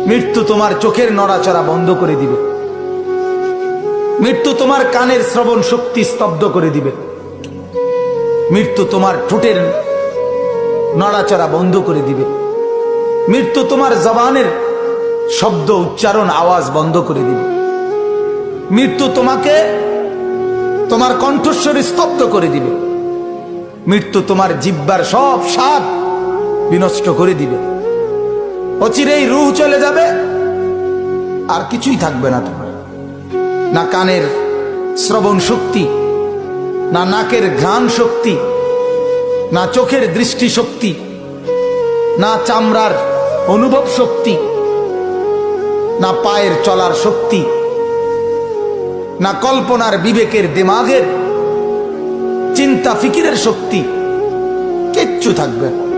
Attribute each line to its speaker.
Speaker 1: মৃত্যু তোমার চোখের নড়াচড়া বন্ধ করে দিবে। মৃত্যু তোমার কানের শ্রবণ শক্তি স্তব্ধ করে দিবে। মৃত্যু তোমার ঠোঁটের নড়াচড়া বন্ধ করে দিবে। মৃত্যু তোমার জবানের শব্দ উচ্চারণ আওয়াজ বন্ধ করে দিবে। মৃত্যু তোমাকে তোমার কণ্ঠস্বর স্তব্ধ করে দিবে। মৃত্যু তোমার জিহ্বার সব স্বাদ বিনষ্ট করে দিবে। অচিরেই রূহ চলে যাবে, আর কিছুই থাকবে না তোমার। না কানের শ্রবণ শক্তি, না নাকের ঘ্রাণ শক্তি, না চোখের দৃষ্টি শক্তি, না চামড়ার অনুভব শক্তি, না পায়ের চলার শক্তি, না কল্পনার বিবেকের দিমাগের চিন্তা ফিকিরের শক্তি, কিচ্ছু থাকবে না।